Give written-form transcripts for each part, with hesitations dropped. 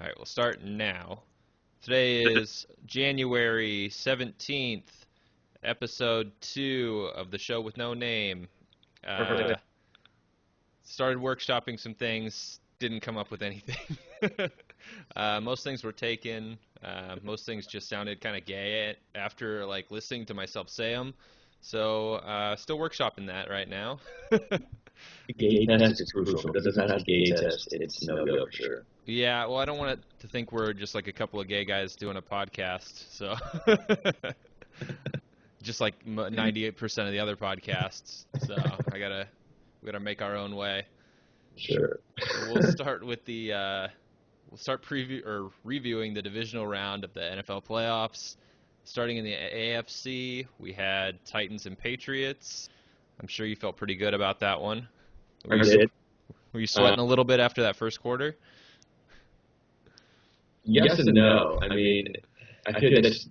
All right, we'll start now. Today is January 17th, episode 2 of the show with no name. Uh, Started workshopping some things, didn't come up with anything. Most things were taken. Most things just sounded kind of gay after listening to myself say them. So still workshopping that right now. Gay test is crucial. If it doesn't have gay test, it's no go for sure. Yeah, well, I don't want it to think we're just like a couple of gay guys doing a podcast. So, just like 98% of the other podcasts. So we gotta make our own way. Sure. So we'll start with reviewing the divisional round of the NFL playoffs. Starting in the AFC, we had Titans and Patriots. I'm sure you felt pretty good about that one. I did. Were you sweating a little bit after that first quarter? Yes and no. I mean, I feel that's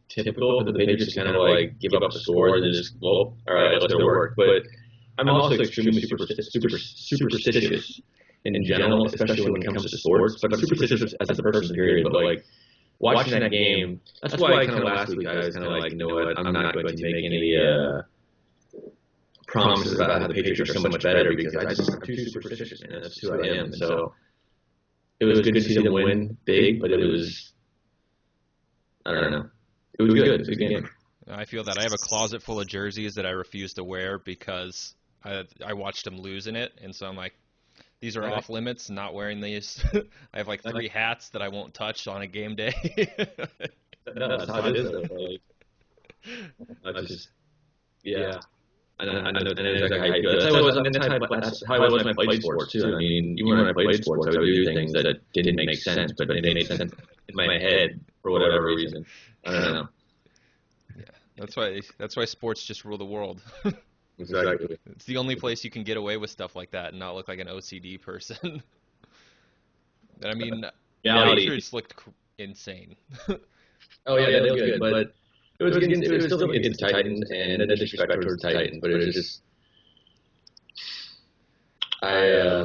typical for the Patriots to kind of give up a score and just, well, all right, let's go to work. But I'm also extremely superstitious in general, especially when it comes to sports. But I'm superstitious as a person, period. But watching that game, that's why kind of last week I was kind of you know what, I'm not going to make any promises about how the Patriots are so much better because I'm too superstitious, man. That's who I am. So it was good to see them win big, but it was, I don't know. It was good. It was a good game. I feel that I have a closet full of jerseys that I refuse to wear because I watched them lose in it, and so I'm like, these are off limits, not wearing these. I have 3 hats that I won't touch on a game day. No, that's how it is, though. I just, yeah. I know exactly how you feel. That's how I was when I played sports, too. I mean, even when I played sports, I would do things that didn't make sense, but they made sense in my head for whatever reason. I don't know. Yeah, that's why sports just rule the world. Exactly. It's the only place you can get away with stuff like that and not look like an OCD person. I mean, the Patriots looked insane. Oh yeah, they looked good, but it was still against the Titans, and no disrespect towards the Titans, but it was just I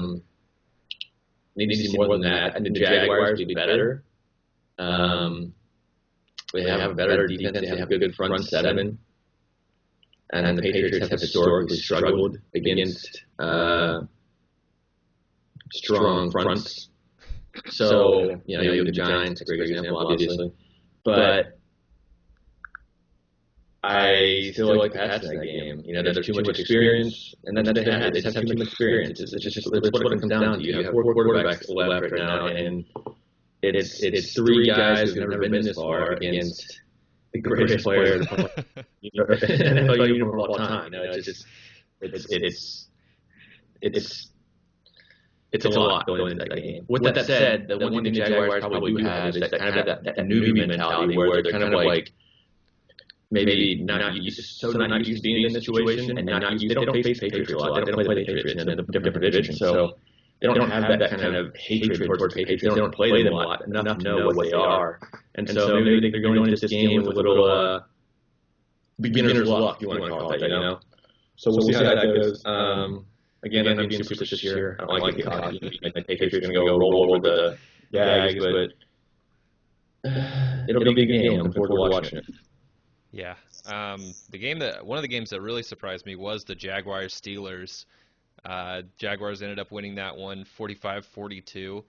need to see more than that. And the Jaguars be better. They have a better defense. They have a good front seven. And the Patriots have historically struggled against strong fronts. So, you have the Giants, a great example, obviously. But I feel like the Pats in that game, there's too much experience, and then they just have too much experience. It's what it comes down to. You have 4 quarterbacks left right now, and it's 3 guys who've never been this far against the greatest player in NFL uniform of all time. It's a lot going into that game. With that said, the one thing the Jaguars probably do have is that kind of that newbie mentality where they're kind of maybe not used to being in this situation, and they don't face Patriots a lot. They don't play the Patriots in a different division, so they don't have that kind of hatred towards Patriots. They don't play them a lot enough to know what they are, and so maybe they're going into this game with a little beginner's luck, if you want to call it that, So we'll see how that goes. Again, I'm being superstitious here. I don't like getting cocky. I think Patriots are going to go roll over the Jags, but it'll be a good game. I'm looking forward to watching it. Yeah. One of the games that really surprised me was the Jaguars-Steelers. Jaguars ended up winning that one 45-42.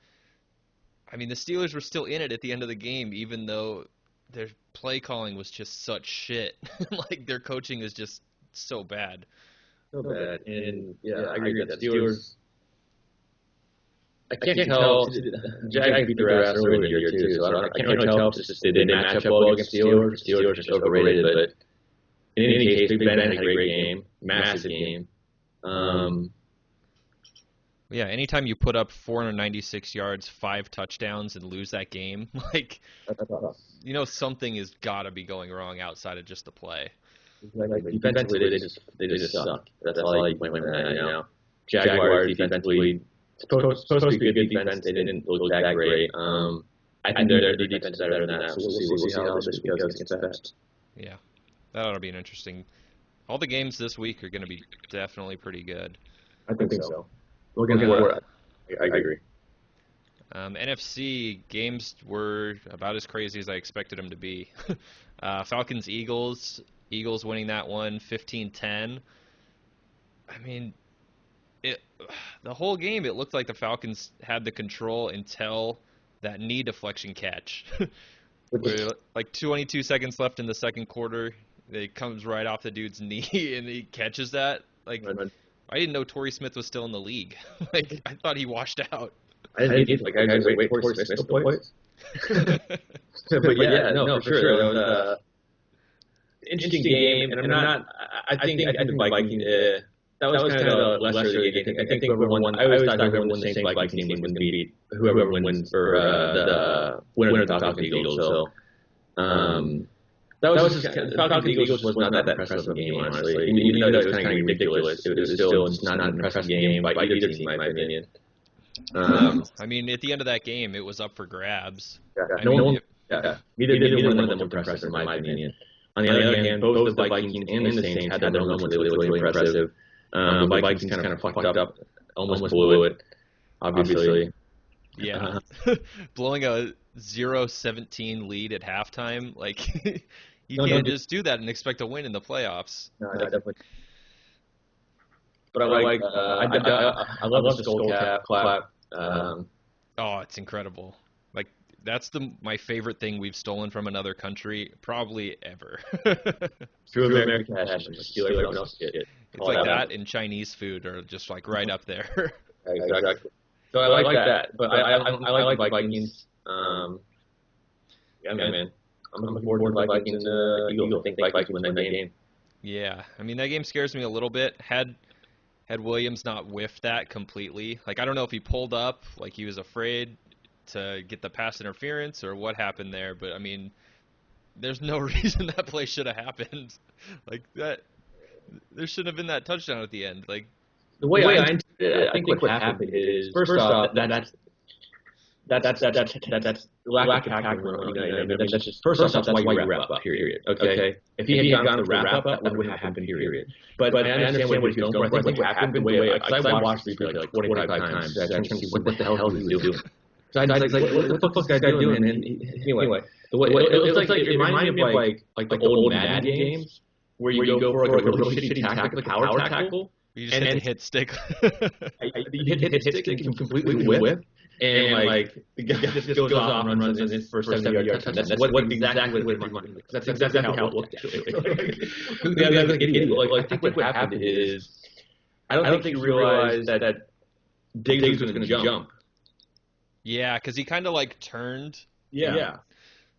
I mean, the Steelers were still in it at the end of the game, even though their play calling was just such shit. Their coaching is just so bad. So bad. And yeah, I agree with that. Steelers, I can't tell. Jags beat their ass earlier in the year, too, so I can't really tell if it's just they didn't match up well against Steelers. Steelers are just overrated, but in any case, Big Ben had a great game, massive game. Yeah, anytime you put up 496 yards, 5 touchdowns, and lose that game, something has got to be going wrong outside of just the play. Defensively, they just suck. That's all you win that, Jaguars defensively, supposed to be a good defense. They didn't look that great. I think their defense is better than that, so we'll see how this goes against the Pats. Yeah, that ought to be an interesting. All the games this week are going to be definitely pretty good. I think so. Looking forward. I agree. NFC games were about as crazy as I expected them to be. Falcons-Eagles, Eagles winning that one 15-10. I mean, it the whole game it looked like the Falcons had the control until that knee deflection catch. Where like 22 seconds left in the second quarter, it comes right off the dude's knee and he catches that. Like I didn't know Torrey Smith was still in the league. Like I thought he washed out. I didn't get like I was wait for Smith to play. But yeah, no, for sure. That was an interesting game, and I'm not. I think the Vikings. That was kind of a lesser of the game. I think whoever won. I always thought whoever won the Saints Vikings game was going to beat whoever wins for the winner of the Falcons Eagles. So that was just Falcons Eagles was not that impressive of a game, honestly. Even though it was kind of ridiculous, it was still just not an impressive game by either team, in my opinion. I mean, at the end of that game, it was up for grabs. Neither one of them were impressive, in my opinion. On the other hand, both the Vikings and the Saints had their moments where they looked really impressive. The Vikings kind of fucked up, almost blew it, obviously. Yeah. Blowing a 0-17 lead at halftime, like, you can't just do that and expect a win in the playoffs. No, definitely. But I love the skull clap. Oh, it's incredible. Like, that's my favorite thing we've stolen from another country, probably ever. True American passion. It's like that and Chinese food are just like right up there. Exactly. So I like that, but I like the Vikings. Yeah, man. I'm looking forward to the Vikings and Eagles. I think Vikings win that game. Yeah, I mean that game scares me a little bit. Had Williams not whiffed that completely, like I don't know if he pulled up, like he was afraid to get the pass interference or what happened there, but I mean, there's no reason that play should have happened. Like that, there shouldn't have been that touchdown at the end. Like the way I interpret it, I think what happened is first off that's lack of tackling. That's just first off that's why you wrap up. Period. Okay. If he had gone to the wrap up, that would have happened. Period. But I understand what he's going for. I think what happened the way because I watched the replay like 25 times. I trying to see what the hell he was doing. So I was like, what the fuck is that guy doing? And anyway, it reminded me of like the old Madden games where you go for like a really shitty tackle, like a power tackle. You just hit the hit stick. You hit stick and can completely whip. And like the guy just goes off and runs in his first 70-yard touchdown. That's exactly what it reminded me. That's exactly how it looked. I think what happened is I don't think he realized that Diggs was going to jump. Yeah, because he kind of like turned. Yeah.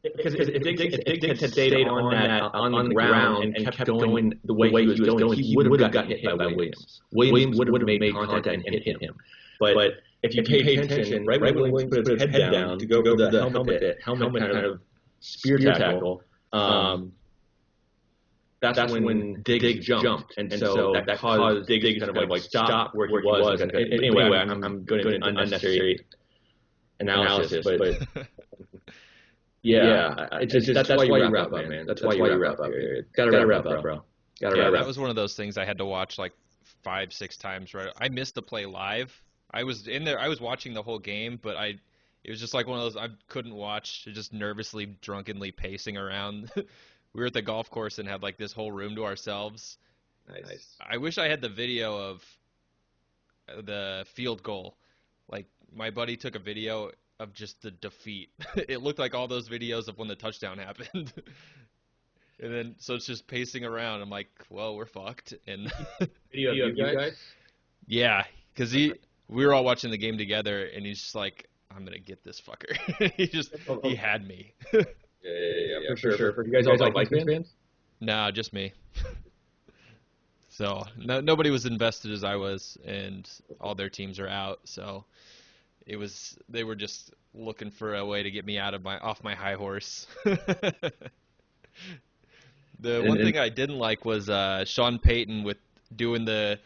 Because if Diggs had stayed on the ground and kept going the way he was going, he would have gotten hit by Williams. Williams would have made contact and hit him. But if you pay attention, right when Williams put his head down to go over the helmet kind of spear tackle, that's when Diggs jumped, and so that caused Diggs kind of like stop where he was. Anyway, I'm going into unnecessary analysis, but yeah, that's why you wrap up, man. That's why you wrap up. Gotta wrap up, bro. That was one of those things I had to watch like 5-6 times. Right, I missed the play live. I was in there. I was watching the whole game, but it was just like one of those I couldn't watch. Just nervously, drunkenly pacing around. We were at the golf course and had like this whole room to ourselves. Nice. I wish I had the video of the field goal. Like my buddy took a video of just the defeat. It looked like all those videos of when the touchdown happened. And then so it's just pacing around. I'm like, well, we're fucked. And video of you guys? Yeah, because we were all watching the game together, and he's just like, I'm gonna get this fucker. He had me. Yeah, for sure. You guys all Vikings fans? Nah, just me. So nobody was invested as I was, and all their teams are out. So they were just looking for a way to get me off my high horse. The one thing I didn't like was Sean Payton with doing the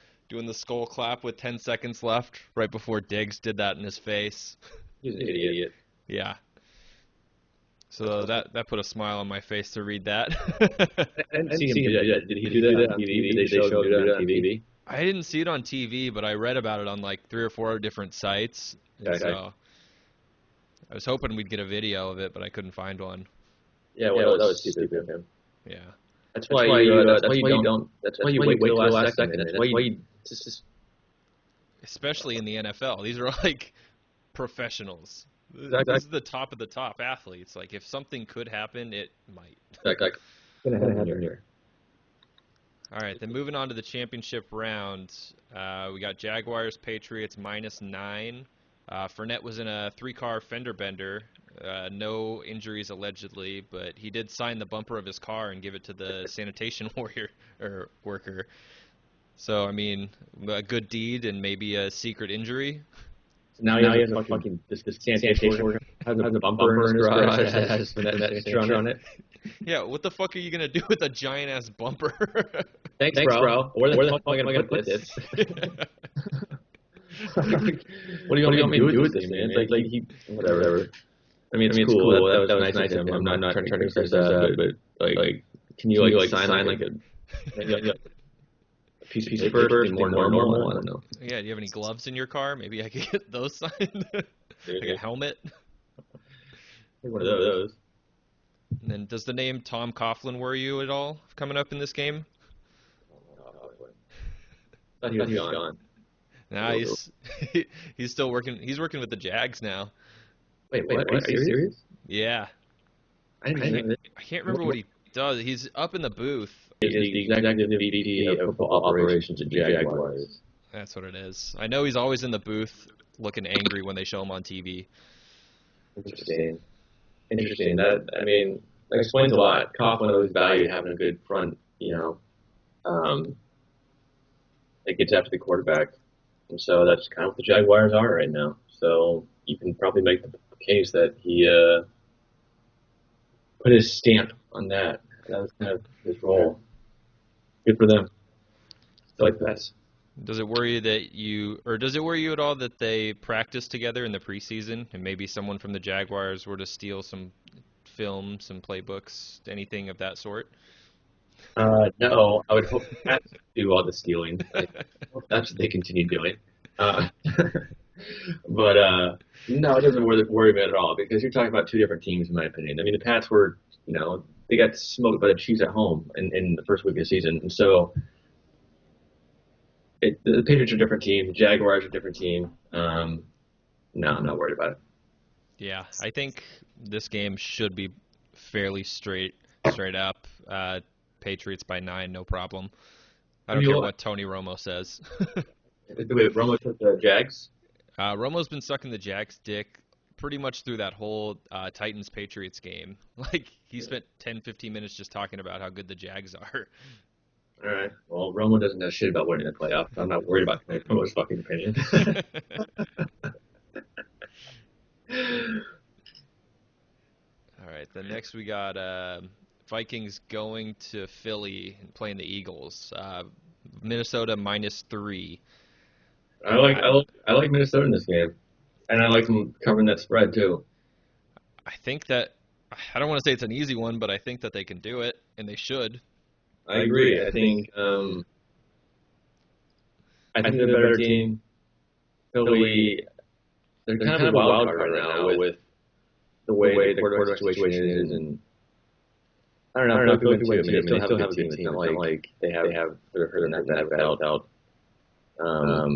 skull clap with 10 seconds left right before Diggs did that in his face. He's an idiot. Yeah. So that put a smile on my face to read that. I didn't see him do that. Did he do that on TV? Did they show him do that on TV? I didn't see it on TV, but I read about it on like 3 or 4 different sites. Okay. So I was hoping we'd get a video of it, but I couldn't find one. Yeah, well, that was stupid of him. Yeah. That's why you don't. That's why you wait till the last second. That's why you just. Especially in the NFL, these are like professionals. Exactly. This is the top of the top athletes. Like, if something could happen, it might. Exactly. Gonna happen here. All right, then moving on to the championship round, we got Jaguars, Patriots -9. Fournette was in a 3-car fender bender. No injuries allegedly, but he did sign the bumper of his car and give it to the sanitation worker. So, I mean, a good deed and maybe a secret injury. So now he has a fucking this sanitation worker has a bumper in his garage that has Fournette signature on it. Yeah, what the fuck are you gonna do with a giant ass bumper? Thanks, bro. Where the fuck am I gonna put this? What do you want me to do with this, man? It's like he, whatever. I mean, it's cool. That was nice of him. I'm not trying to criticize that, but like, can you like sign like a piece of paper to be more normal? I don't know. Yeah, do you have any gloves in your car? Maybe I could get those signed. Like a helmet. One of those. And then, does the name Tom Coughlin worry you at all coming up in this game? I thought he was gone. Nah, he's still working. He's working with the Jags now. Wait, what? Are you serious? Yeah. I can't remember what he does. He's up in the booth. He's the executive VP of football operations at Jaguars. That's what it is. I know he's always in the booth looking angry when they show him on TV. Interesting. That, I mean, that explains a lot. Coughlin always valued having a good front, that gets after the quarterback. And so that's kind of what the Jaguars are right now. So you can probably make the case that he put his stamp on that. That was kind of his role. Good for them. I like that. Does it worry you at all that they practice together in the preseason and maybe someone from the Jaguars were to steal some film, some playbooks, anything of that sort? No, I would hope not to do all the stealing. That's what they continue doing. But no, it doesn't worry me at all because you're talking about two different teams, in my opinion. I mean, the Pats were, they got smoked by the Chiefs at home in the first week of the season, and so the Patriots are a different team. The Jaguars are a different team. No, I'm not worried about it. Yeah, I think this game should be fairly straight up. Patriots by 9, no problem. I don't care what Tony Romo says. Wait, Romo took the Jags? Romo's been sucking the Jags' dick pretty much through that whole Titans-Patriots game. Like, he spent 10, 15 minutes just talking about how good the Jags are. All right. Well, Romo doesn't know shit about winning the playoff. I'm not worried about Romo's fucking opinion. All right. Then next we got Vikings going to Philly and playing the Eagles. Minnesota -3. I like Minnesota in this game, and I like them covering that spread too. I think that I don't want to say it's an easy one, but I think that they can do it, and they should. I agree. I think they're a better team. Philly, they're kind of a wild card right now with the way the quarterback situation is, and I don't know. I feel like they still have a good team. It's not like they have they're not that bad out.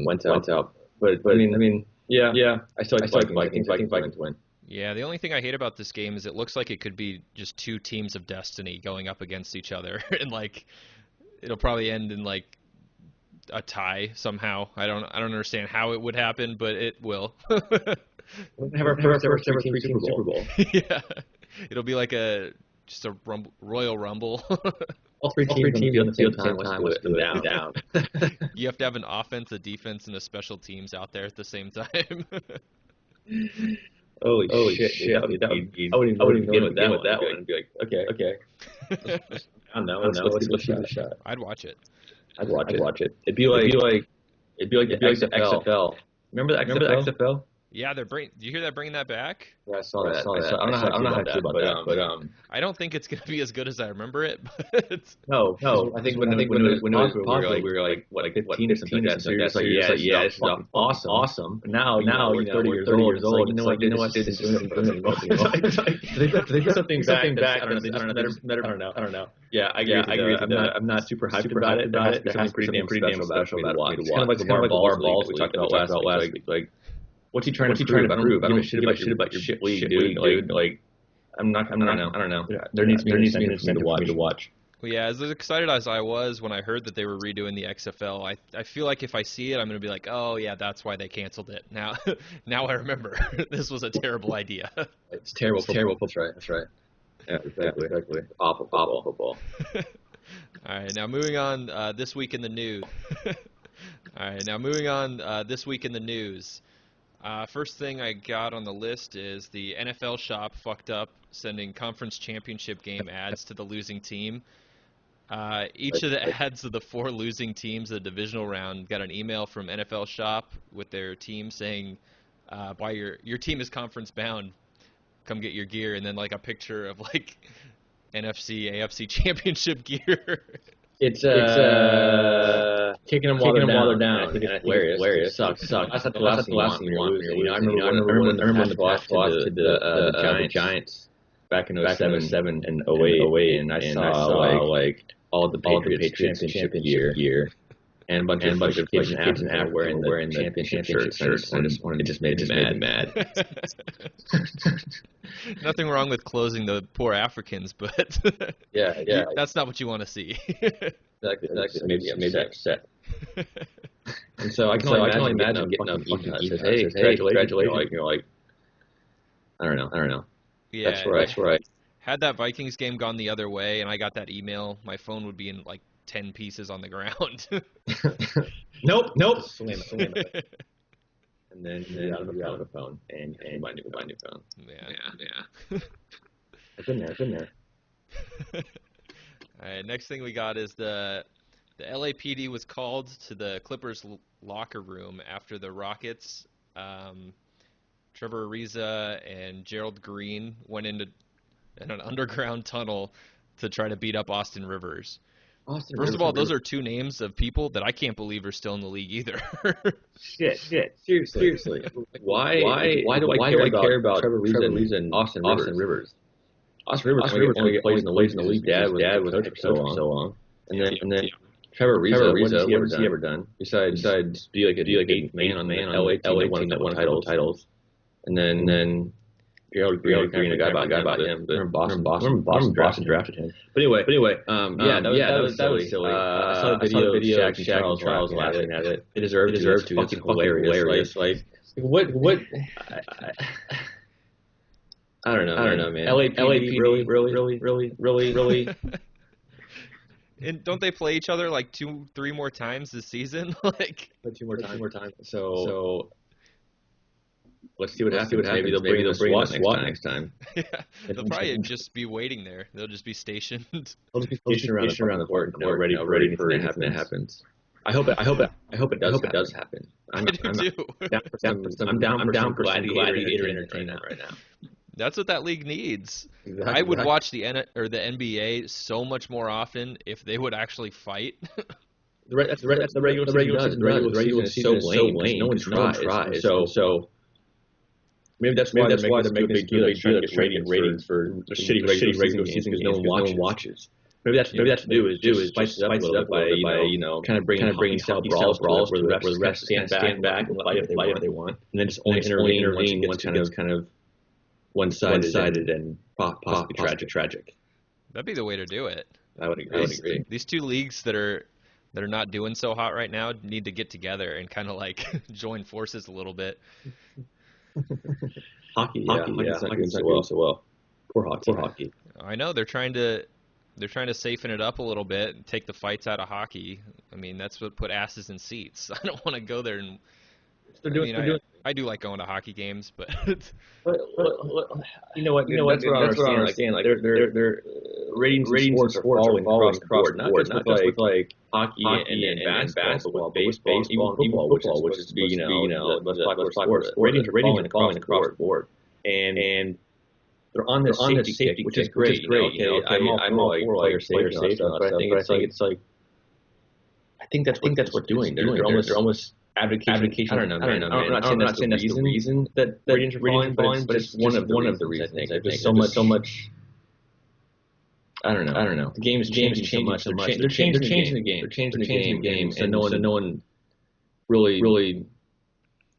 Went out. But I mean, yeah. I still like Vikings. I think Vikings win. Yeah, the only thing I hate about this game is it looks like it could be just two teams of destiny going up against each other, and like it'll probably end in like a tie somehow. I don't understand how it would happen, but it will. Have our first ever Super Bowl. Yeah, it'll be like just a Royal Rumble. All three teams on the field at the same time was down. You have to have an offense, a defense, and a special teams out there at the same time. Holy shit. I wouldn't even begin with that one. I'd be like, okay. I don't know. Let's shoot a shot. I'd watch it. I'd watch it. It'd be like the XFL. Remember the XFL? Yeah, do you hear that bringing that back? Yeah, I saw that. I don't know how I feel about that, but I don't think it's gonna be as good as I remember it, but no. I think when it was popular, we were like 15 or something like that. So you're just like, yeah, this is awesome. But now, we're 30 years old. It's like, you know what, they didn't do it anymore. They put something back. I don't know. Yeah, I agree. I'm not super hyped about it. There has to be something pretty damn special about it. It's kind of like the LeVar Ball we talked about last week. Like, what's he trying to prove? I don't give a shit about your shit league, dude. Like, I don't know. Yeah, there needs to be an incentive for me to watch. Well, yeah, as excited as I was when I heard that they were redoing the XFL, I feel like if I see it, I'm going to be like, oh, yeah, that's why they canceled it. Now I remember. This was a terrible idea. It's terrible. That's right. Yeah, exactly. Awful football. All right, now moving on this week in the news. This week in the news. First thing I got on the list is the NFL shop fucked up sending conference championship game ads to the losing team. Each of the ads of the 4 losing teams of the divisional round got an email from NFL shop with their team saying, "Why your team is conference bound, come get your gear," and then like a picture of like NFC, AFC championship gear. It's kicking them while they're down. I think it's hilarious. Sucks. That's not the last thing you want when you're losing. I remember when the Pats lost to the Giants back in 07 and 08, and I saw like all the Patriots championship gear and a bunch of kids in Africa wearing the championship shirts. It just made me mad. Nothing wrong with closing the poor Africans, but yeah, that's not what you want to see. Exactly. Maybe upset. And so I can only imagine getting an email that says, "Hey, congratulations!" You're like, I don't know. Yeah, that's right. Had that Vikings game gone the other way, and I got that email, my phone would be in like 10 pieces on the ground. Nope. Slam it. And then out of the phone, and you buy a new phone. Yeah. I've been there. All right, next thing we got is the LAPD was called to the Clippers locker room after the Rockets, Trevor Ariza and Gerald Green went into an underground tunnel to try to beat up Austin Rivers. First of all, those are 2 names of people that I can't believe are still in the league either. Shit. Seriously. Why do I care about Trevor Ariza and Austin Rivers? Austin Rivers only plays in the league. Dad was coach for so long. And then Trevor Ariza, what has he ever done besides be like 8th man on LA team that won titles? And then Gerald Green, a guy about him. Boston drafted him. But anyway, that was silly. I saw the video of Shaq and Charles laughing at it. It deserved to. It's fucking hilarious. Like what? I don't know, man. LAPD, really. And don't they play each other like 2-3 more times this season? Like 2 more times. So let's see what happens. Maybe they'll bring the SWAT next time. Yeah, they'll probably just be waiting there. They'll just be stationed. They'll just be stationed around the court, ready for anything that happens. I hope it does happen. I'm down for gladiator entertainment right now. That's what that league needs. Exactly. I would watch the NBA so much more often if they would actually fight. That's the regular season. The regular season is so lame. No one tries. So maybe that's why they're making a big deal. Trying to get ratings for the shitty regular season because no one watches. Maybe that's to do is spice it up a little bit by kind of bringing style brawls where the refs stand back and fight if they want, and then just only intervene once it kind of one-sided and possibly tragic. That'd be the way to do it. I would agree. These 2 leagues that are not doing so hot right now need to get together and kind of like join forces a little bit. Hockey's not doing so well. Poor hockey. I know they're trying to safen it up a little bit and take the fights out of hockey. I mean, that's what put asses in seats. I don't want to go there and. I do like going to hockey games, but you know what? That's what I understand. Like they're ratings in sports are falling across the board, not just with like hockey and basketball, but with baseball and even football, which is to be the most popular sport. Ratings are falling across the board, and they're on this safety kick, which is great. I'm all for player safety, but I think it's like I think that's what they're doing. They're almost advocating. I don't know, man. I'm not saying that's the reason that ratings are falling, but it's one of the reasons. I think there's so much. I don't know. The game is changing so much. They're changing the game. They're changing the game, and no one really.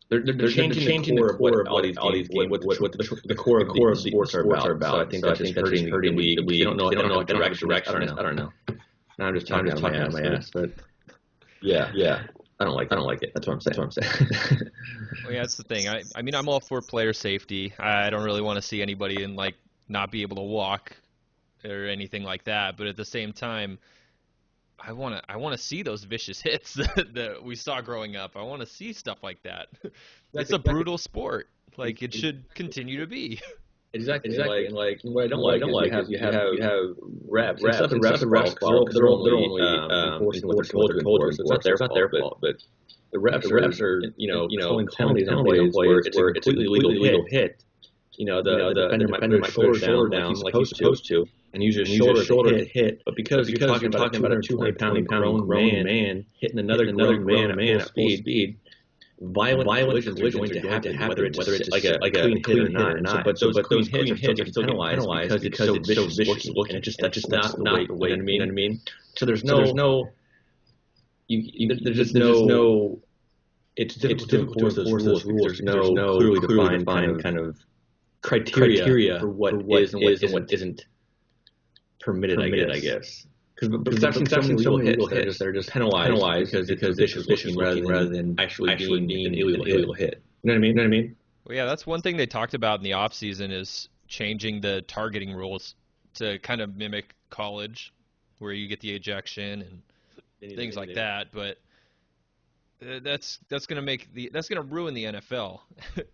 They're changing the core of all these games, what the core of the sports are about. So I think that's just hurting the league. They don't know what direction. I don't know. Now I'm just talking out of my ass, but yeah. I don't like it. That's what I'm saying. Well, yeah, that's the thing. I mean, I'm all for player safety. I don't really want to see anybody not be able to walk or anything like that. But at the same time, I want to see those vicious hits that we saw growing up. I want to see stuff like that. It's a brutal sport. Like, it should continue to be. Exactly. And what I don't like is you have refs. It's not the refs' fault. They're only enforcing what they're told to enforce. It's not their fault. But the refs are calling penalties on plays where it's a completely illegal hit. The defender might put his shoulder down like he's supposed to, and use his shoulder to hit. But because you're talking about a 200-pound grown man hitting another grown man at full speed, violent collisions are going to happen, whether it's like a clean hit or not. But those clean hits are still penalized because it's so vicious looking. And that's just not the way. You know what I mean? So there's no. It's difficult to enforce those rules. There's no clearly defined kind of criteria for what is and what isn't permitted. I guess. Because I've seen so many illegal hits that are just penalized because vicious looking rather than actually being an illegal hit. You know what I mean? Well, yeah, that's one thing they talked about in the off season is changing the targeting rules to kind of mimic college, where you get the ejection and things like that. But that's going to ruin the NFL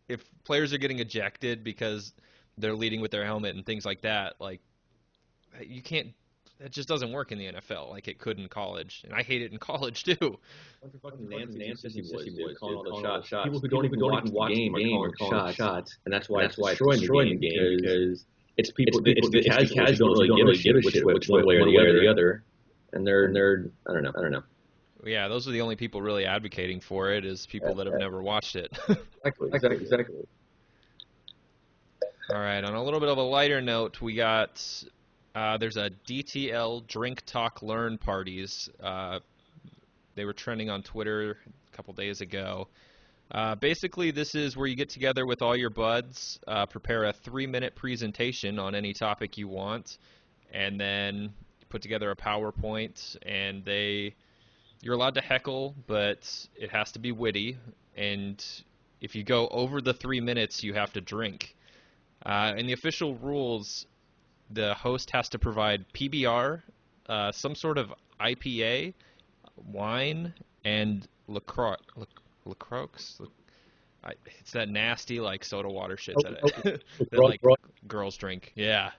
if players are getting ejected because they're leading with their helmet and things like that. Like, you can't. That just doesn't work in the NFL like it could in college, and I hate it in college too. Bunch of fucking Nancy boys calling all the shots. People who don't even watch the game are calling shots, and that's why it's destroying the game because it's the casuals don't really give a shit which one way or the other, and they're I don't know. Yeah, those are the only people really advocating for it is people that have never watched it. Exactly. All right, on a little bit of a lighter note, we got. There's a DTL Drink Talk Learn parties. They were trending on Twitter a couple days ago. Basically, this is where you get together with all your buds, prepare a 3-minute presentation on any topic you want, and then put together a PowerPoint. And you're allowed to heckle, but it has to be witty. And if you go over the 3 minutes, you have to drink. In the official rules, the host has to provide PBR, some sort of IPA, wine, and LaCroix. It's that nasty soda water shit that girls drink. Yeah.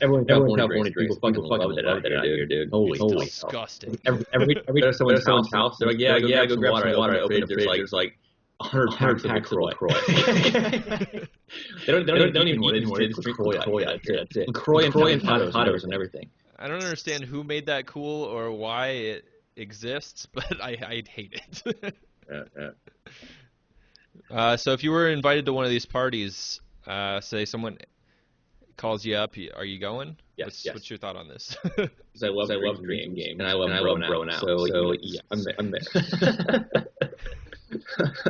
Everyone California drinks. People fucking love that out there, dude. Holy disgusting. Every go to someone's house, they're like, yeah, go grab some water. I open the fridge, there's like 100 packs of LaCroix. They don't even eat anymore. They just drink LaCroix. That's it. LaCroix and potatoes and everything. I don't understand who made that cool or why it exists, but I hate it. So if you were invited to one of these parties, say someone calls you up, are you going? Yes. What's your thought on this? Because I love drinking games and I love throwing out. So yeah, I'm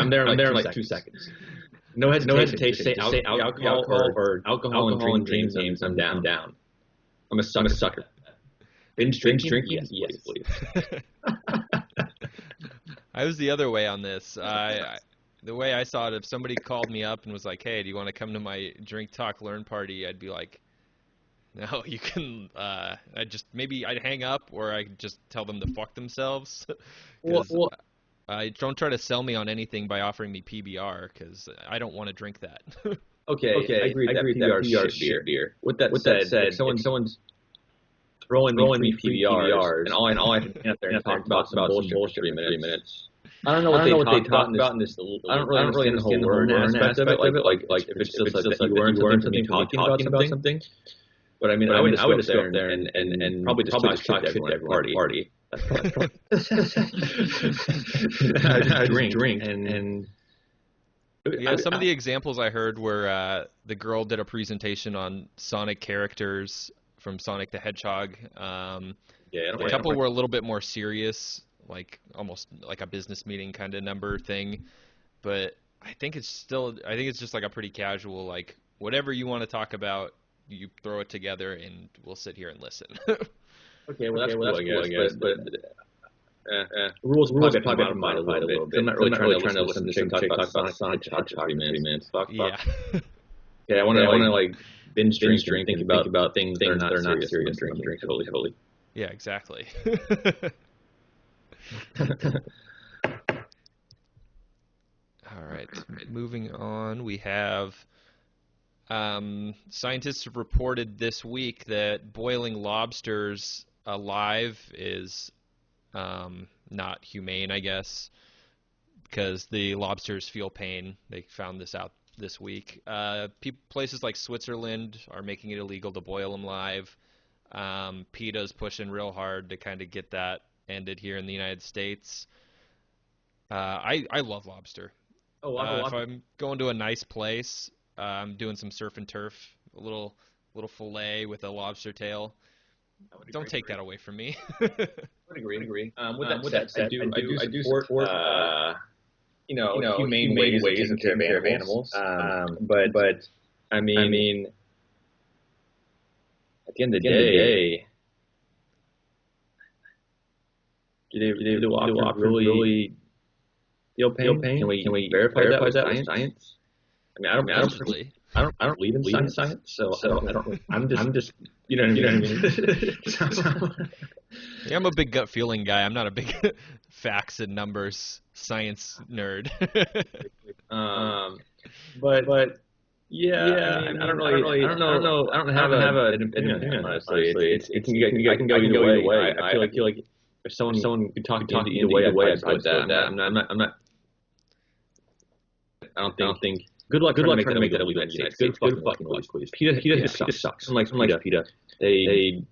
there. I'm there in like 2 seconds. No hesitation. Say alcohol and drinking games. I'm down. I'm a sucker. Binge drinking? Yes, please. I was the other way on this. The way I saw it, if somebody called me up and was like, "Hey, do you want to come to my Drink Talk Learn party?" I'd be like, "No, you can." I'd hang up, or I'd just tell them to fuck themselves. Don't try to sell me on anything by offering me PBR because I don't want to drink that. Okay, I agree with that PBR beer. With that said, if someone's throwing me PBRs, and all I had to stand up there and talk about some bullshit for 3 minutes. I don't know what they talked about in this. I don't really understand the whole learn aspect of it. Like if it's just like that you learn something talking about something. But I mean, I would just go up there and probably just talk shit to everyone at the party. I drink and. Yeah, some of the examples I heard were the girl did a presentation on Sonic characters from Sonic the Hedgehog. A couple were a little bit more serious, like almost like a business meeting kind of number thing. But I think it's just like a pretty casual, like whatever you want to talk about, you throw it together and we'll sit here and listen. Okay, well that's cool, I guess. But rules probably modified a little bit. I'm not really trying to listen to some chick talk about Sonic for 30 minutes. Fuck. Yeah. Okay, I want to like binge drink, think about things that are not serious. Drink totally. Yeah, exactly. All right, moving on. We have scientists have reported this week that boiling lobsters alive is not humane, I guess, because the lobsters feel pain. They found this out this week. Places like Switzerland are making it illegal to boil them live. PETA's pushing real hard to kind of get that ended here in the United States. I love lobster. If I'm going to a nice place, I'm doing some surf and turf, a little fillet with a lobster tail. Don't take that away from me. I would agree. With that said, I do support humane ways of taking care of animals. But I mean, at the end of the day, do lobsters really feel pain? Can we verify that with science? I mean, I don't believe in science, so I'm just you know what I mean. Yeah, I'm a big gut feeling guy. I'm not a big facts and numbers science nerd. But yeah, I don't have an opinion, honestly. I can go either way. I feel like if someone could talk either way, I'd go with that. I'm not. I don't think. Good luck trying to make that illegal in the United States. Good fucking luck, please. PETA just sucks. Unlike PETA, they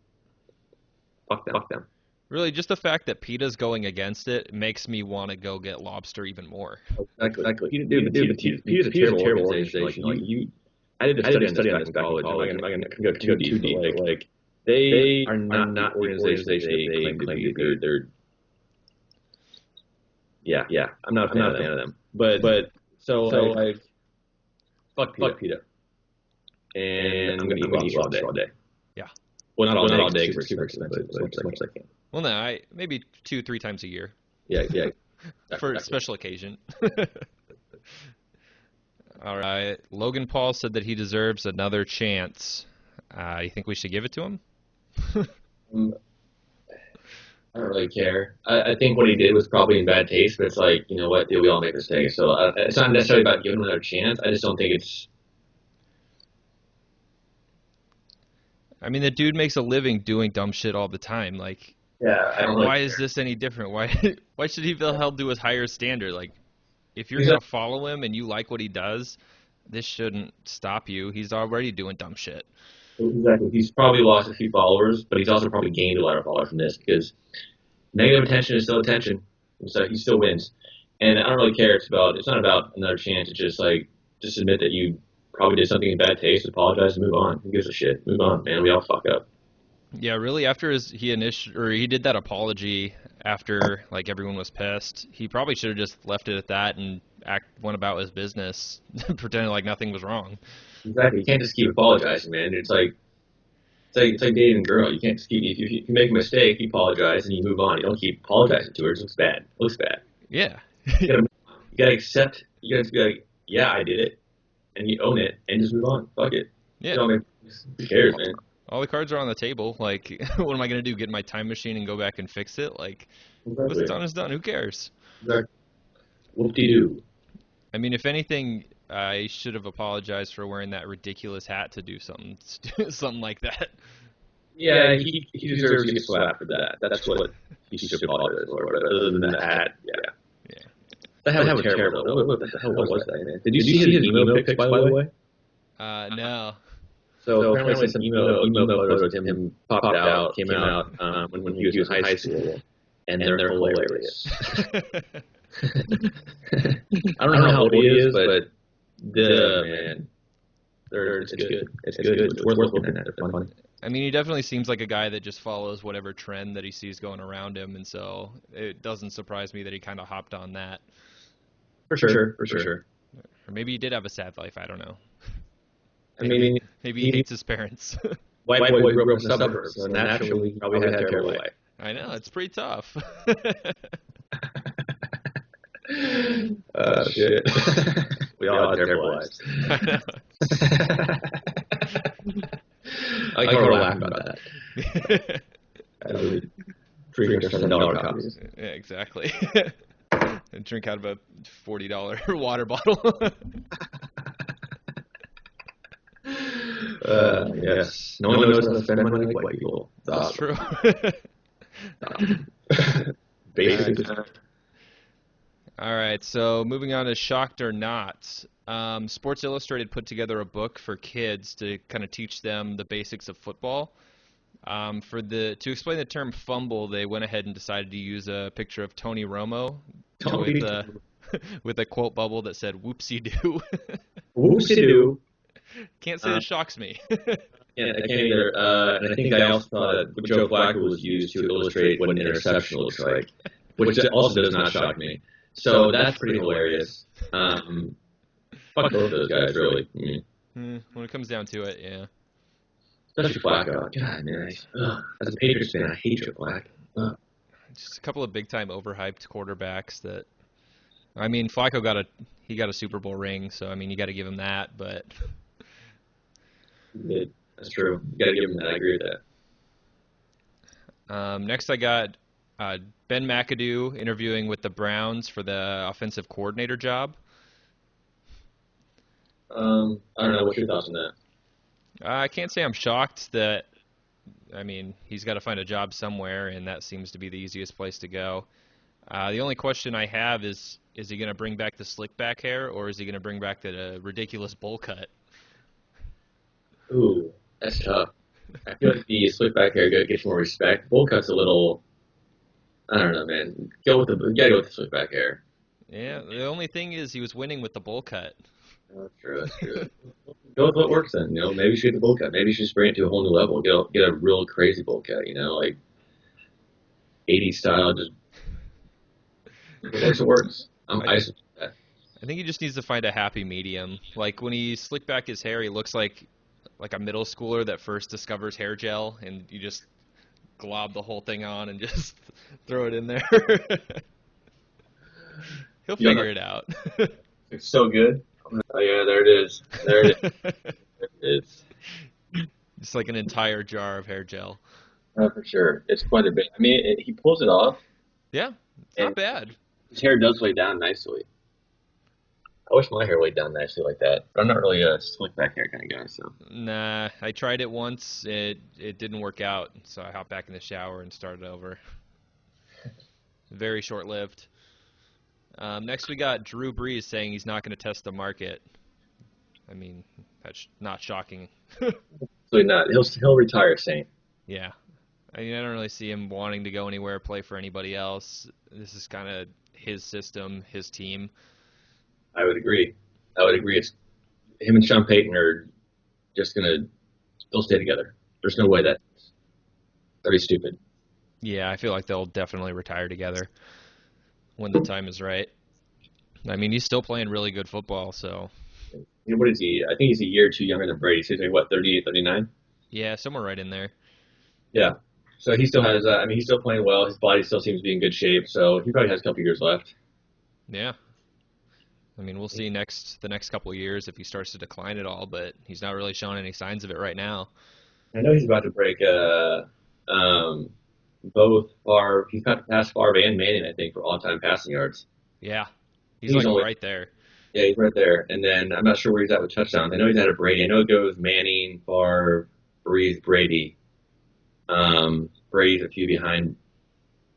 fuck them. Really, just the fact that PETA's going against it makes me want to go get lobster even more. Exactly. PETA's a terrible organization. I did a study on this back in college. I'm not going to go too deep. Like they are not the organization they claim to be. They're yeah. I'm not a fan of them. But so like. Fuck PETA. And I'm going to eat lobster all day. Yeah. Well, not all day because it's super expensive, but as much as I can. Well, no, maybe 2-3 times a year. Yeah. For a special occasion. All right. Logan Paul said that he deserves another chance. You think we should give it to him? I don't really care. I think what he did was probably in bad taste, but it's like, you know what, we all make mistakes. So it's not necessarily about giving him another chance. I just don't think it's... I mean, the dude makes a living doing dumb shit all the time. Like, yeah, why is this any different? Why should he feel held to a higher standard? Like, if you're going to follow him and you like what he does, this shouldn't stop you. He's already doing dumb shit. Exactly. He's probably lost a few followers, but he's also probably gained a lot of followers from this because negative attention is still attention. So he still wins. And I don't really care. It's not about another chance. It's just admit that you probably did something in bad taste, apologize, and move on. Who gives a shit? Move on, man. We all fuck up. Yeah, really. After he did that apology after like everyone was pissed, he probably should have just left it at that and went about his business, pretending like nothing was wrong. Exactly. You can't just keep apologizing, man. It's like dating a girl. You can't just keep if you make a mistake, you apologize and you move on. You don't keep apologizing to her. It looks bad. Yeah. You gotta accept. You gotta be like, yeah, I did it, and you own it, and just move on. Fuck it. Yeah. Who cares, man? All the cards are on the table. Like, what am I gonna do? Get in my time machine and go back and fix it? Like, what's done is done. Who cares? Exactly. Whoop-de-doo. I mean, if anything, I should have apologized for wearing that ridiculous hat to do something like that. Yeah, he deserves to get slapped for that. That's what he should apologize for. But other than that, yeah. Yeah. That was terrible, though. What the hell was that, man? Did you see his email pics, by the way? No. So apparently some email photos of him came out when he was in high school, and they're hilarious. I don't know how old he is, but man, it's good. It's good. It's worth looking at. They're funny. I mean, he definitely seems like a guy that just follows whatever trend that he sees going around him, and so it doesn't surprise me that he kind of hopped on that. For sure. Or maybe he did have a sad life. I don't know. I mean, maybe he hates his parents. White boy grew up in the suburbs, so naturally probably had a terrible life. I know, it's pretty tough. Shit. We all had terrible lives. I can laugh about that. Drink $7 copies. Yeah, exactly. And drink out of a $40 water bottle. Yes. No one knows how to spend money like white people. That's true. Basically. All right, so moving on to Shocked or Not. Sports Illustrated put together a book for kids to kind of teach them the basics of football. To explain the term fumble, they went ahead and decided to use a picture of Tony Romo with a quote bubble that said "whoopsie-doo." Whoopsie-doo. Can't say it shocks me. Yeah, I can't either. And I think I also thought that Joe Flacco was used to illustrate what an interception looks like, which also does not shock me. So that's pretty hilarious. Fuck both of those guys, really. When it comes down to it, yeah. Especially Flacco. God, man. As a Patriots fan, I hate Joe Flacco. Just a couple of big-time overhyped quarterbacks that. I mean, Flacco got a Super Bowl ring, so I mean, you got to give him that, but. That's true. You got to give him that. I agree with that. Next, I got Ben McAdoo interviewing with the Browns for the offensive coordinator job. I don't know. What's your thoughts on that? I can't say I'm shocked that. I mean, he's got to find a job somewhere, and that seems to be the easiest place to go. The only question I have is he going to bring back the slick back hair, or is he going to bring back the ridiculous bowl cut? Ooh, that's tough. I feel like the slick back hair gets more respect. Bowl cut's a little, I don't know, man. You gotta go with the slick back hair. Yeah, the only thing is he was winning with the bowl cut. Oh, that's true. Go with what works then. Maybe you should get the bowl cut. Maybe you should bring it to a whole new level. Get a real crazy bowl cut. Like 80s style. Just it works. I think he just needs to find a happy medium. Like when he slicked back his hair, he looks like a middle schooler that first discovers hair gel, and you just glob the whole thing on and just throw it in there. He'll figure it out. It's so good. Oh yeah, there it is. There it is. It's like an entire jar of hair gel. For sure. It's quite a bit. I mean, he pulls it off. Yeah, it's not bad. His hair does lay down nicely. I wish my hair laid down nicely like that, but I'm not really a slick back hair kind of guy. So. Nah, I tried it once. It didn't work out, so I hopped back in the shower and started over. Very short-lived. Next, we got Drew Brees saying he's not going to test the market. I mean, that's not shocking. Absolutely not. He'll retire sane. Yeah. I mean, I don't really see him wanting to go anywhere, play for anybody else. This is kind of his system, his team. I would agree. It's him and Sean Payton are just they'll stay together. There's no way that'd be stupid. Yeah, I feel like they'll definitely retire together when the time is right. I mean, he's still playing really good football, so. What is he? I think he's a year or two younger than Brady. So he's like, what, 38, 39? Yeah, somewhere right in there. Yeah. So he still has, he's still playing well. His body still seems to be in good shape, so he probably has a couple years left. Yeah. I mean, we'll see the next couple of years if he starts to decline at all, but he's not really showing any signs of it right now. I know he's about to break both Favre. He's got to pass Favre and Manning, I think, for all-time passing yards. Yeah. He's like right there. Yeah, he's right there. And then I'm not sure where he's at with touchdowns. I know he's at a Brady. I know it goes Manning, Favre, Brees, Brady. Brady's a few behind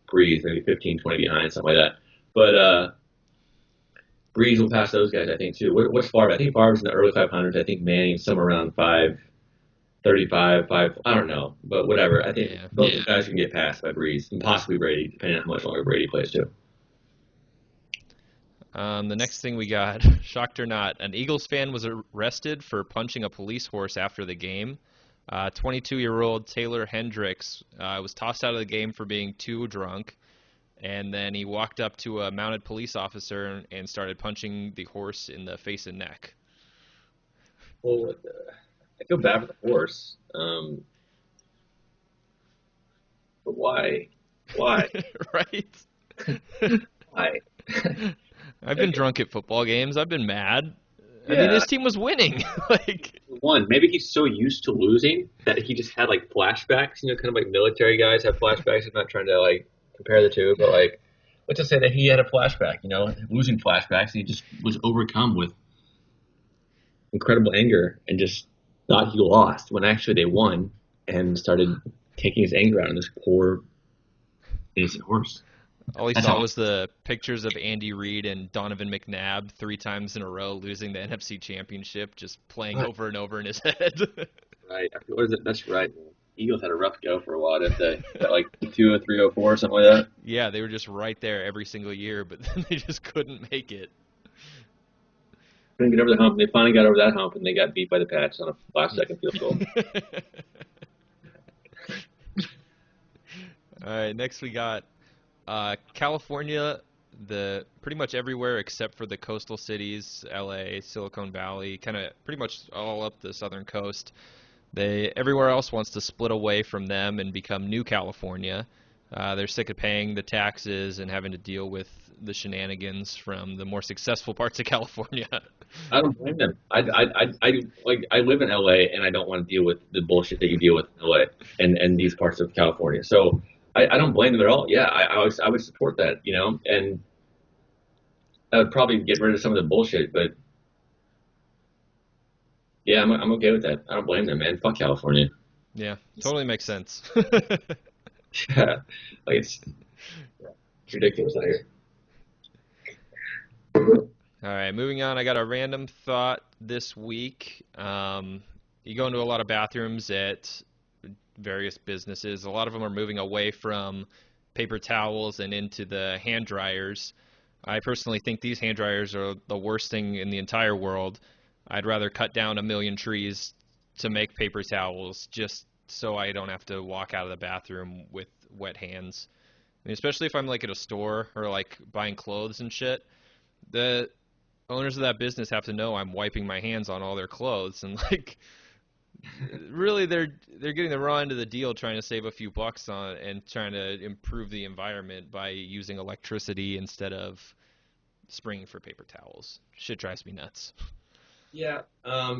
Breeze, maybe 15, 20 behind, something like that. But Breeze will pass those guys, I think, too. What's Favre? I think Favre's in the early 500s. I think Manning's somewhere around 535, 5. I don't know, but whatever. I think both guys can get passed by Breeze and possibly Brady, depending on how much longer Brady plays, too. The next thing we got, shocked or not, an Eagles fan was arrested for punching a police horse after the game. 22-year-old Taylor Hendricks was tossed out of the game for being too drunk, and then he walked up to a mounted police officer and started punching the horse in the face and neck. Well, I feel bad for the horse, but why? Why? Right? Why? I've been drunk at football games. I've been mad. I mean, his team was winning. Maybe he's so used to losing that he just had like flashbacks. You know, kind of like military guys have flashbacks. I'm not trying to like compare the two, but like, let's just say that he had a flashback. You know, losing flashbacks, and he just was overcome with incredible anger and just thought he lost when actually they won, and started taking his anger out on this poor innocent horse. All he saw was the pictures of Andy Reid and Donovan McNabb 3 times in a row losing the NFC Championship, just playing over and over in his head. Right. What is it? That's right. Eagles had a rough go for a while, didn't they? Got like 203-04 or something like that. Yeah, they were just right there every single year, but then they just couldn't make it. Couldn't get over the hump. They finally got over that hump, and they got beat by the Pats on a last-second field goal. All right, next we got California, pretty much everywhere except for the coastal cities, LA, Silicon Valley, kind of pretty much all up the southern coast. Everywhere else wants to split away from them and become New California. They're sick of paying the taxes and having to deal with the shenanigans from the more successful parts of California. I don't blame them. I live in LA, and I don't want to deal with the bullshit that you deal with in LA and these parts of California. So I don't blame them at all. Yeah, I would support that, you know, and I would probably get rid of some of the bullshit, but yeah, I'm okay with that. I don't blame them, man. Fuck California. Yeah, totally makes sense. Yeah, like it's ridiculous out here. All right, moving on. I got a random thought this week. You go into a lot of bathrooms at various businesses. A lot of them are moving away from paper towels and into the hand dryers. I personally think these hand dryers are the worst thing in the entire world. I'd rather cut down 1 million trees to make paper towels just so I don't have to walk out of the bathroom with wet hands. I mean, especially if I'm like at a store or like buying clothes and shit. The owners of that business have to know I'm wiping my hands on all their clothes, and like really they're getting the raw end of the deal trying to save a few bucks on and trying to improve the environment by using electricity instead of springing for paper towels. Shit drives me nuts. Yeah,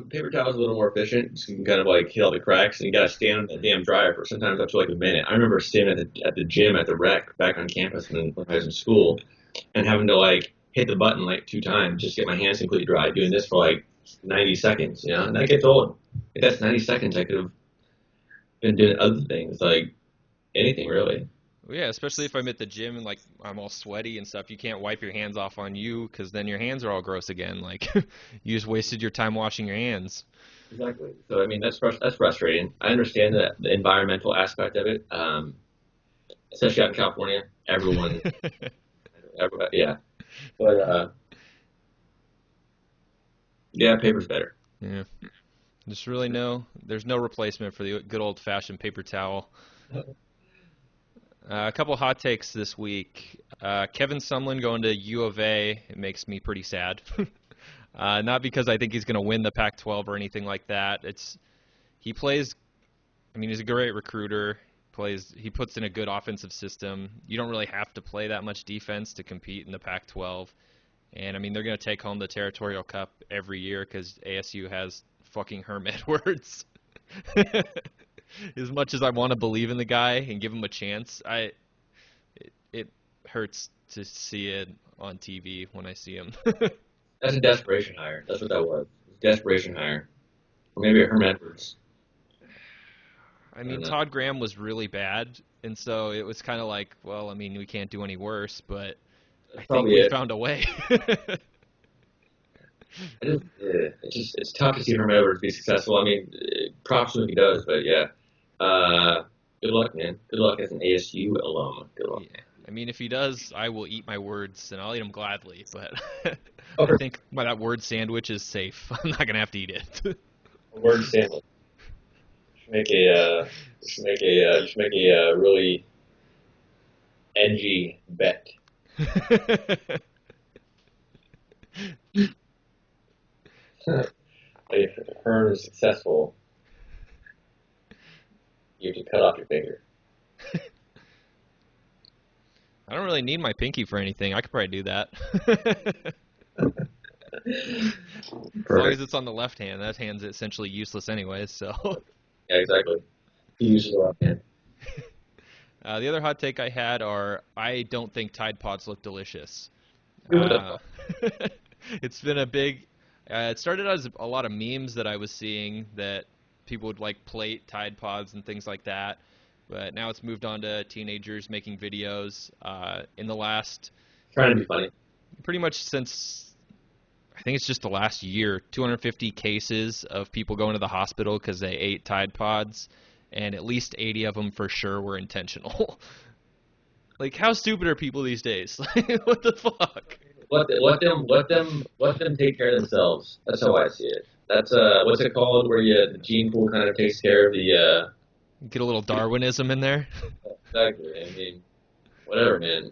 paper towel is a little more efficient. So you can kind of like hit all the cracks, and you got to stand on the damn dryer for sometimes up to like a minute. I remember standing at the gym at the rec back on campus when I was in school, and having to like hit the button like 2 times just to get my hands completely dry. Doing this for like 90 seconds, you know, and that gets old. If that's 90 seconds, I could have been doing other things, like anything really. Yeah, especially if I'm at the gym and like I'm all sweaty and stuff. You can't wipe your hands off on you because then your hands are all gross again. Like you just wasted your time washing your hands. Exactly. So I mean that's frustrating. I understand the environmental aspect of it, especially out in California. Everyone, yeah. But yeah, paper's better. Yeah. There's no replacement for the good old-fashioned paper towel. A couple hot takes this week. Kevin Sumlin going to U of A, it makes me pretty sad. Not because I think he's going to win the Pac-12 or anything like that. He's a great recruiter. He puts in a good offensive system. You don't really have to play that much defense to compete in the Pac-12. And, I mean, they're going to take home the Territorial Cup every year because ASU has fucking Herm Edwards. As much as I want to believe in the guy and give him a chance, it hurts to see it on TV when I see him. That's a desperation hire. That's what that was. Desperation hire. Or maybe a Herm Edwards. I mean, Todd Graham was really bad, and so it was kind of like, well, I mean, we can't do any worse, but I think we found a way. It's tough to see him ever be successful. I mean, props to him if he does, but yeah. Good luck, man. Good luck as an ASU alum. Good luck. Yeah. I mean, if he does, I will eat my words, and I'll eat them gladly. But Okay. I think that word sandwich is safe. I'm not gonna have to eat it. A word sandwich. You should make a really edgy bet. If Hearn is successful, you have to cut off your finger. I don't really need my pinky for anything. I could probably do that. As long as it's on the left hand. That hand's essentially useless anyways, so. Yeah, exactly. You use the left hand. The other hot take I had I don't think Tide Pods look delicious. It's been a big... it started as a lot of memes that I was seeing that people would like plate Tide Pods and things like that. But now it's moved on to teenagers making videos. In the last... Trying to be funny. Pretty much since... I think it's just the last year, 250 cases of people going to the hospital because they ate Tide Pods, and at least 80 of them for sure were intentional. Like, how stupid are people these days? What the fuck? Let them take care of themselves. That's how I see it. That's what's it called? Where the gene pool kind of takes care of the. Get a little Darwinism in there. Exactly. I mean, whatever, man.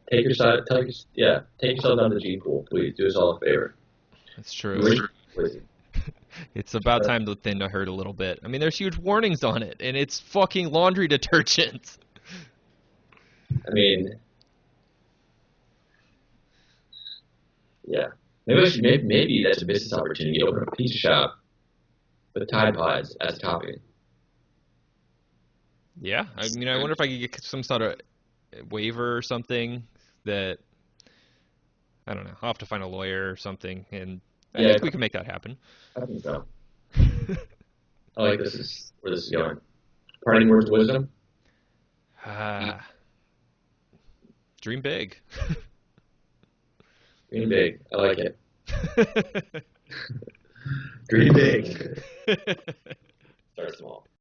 Take yourself down to the gene pool, please. Do us all a favor. That's true. It's about time to thin the herd a little bit. I mean, there's huge warnings on it, and it's fucking laundry detergent. I mean, yeah. Maybe that's a business opportunity. Open up a pizza shop with Tide Pods as a topping. Yeah, I mean, I wonder if I could get some sort of waiver or something that, I don't know, I'll have to find a lawyer or something, and I think we can make that happen. I think so. I like where this is going. Parting words of wisdom? Dream big. Dream big. I like it. Dream big. Start small.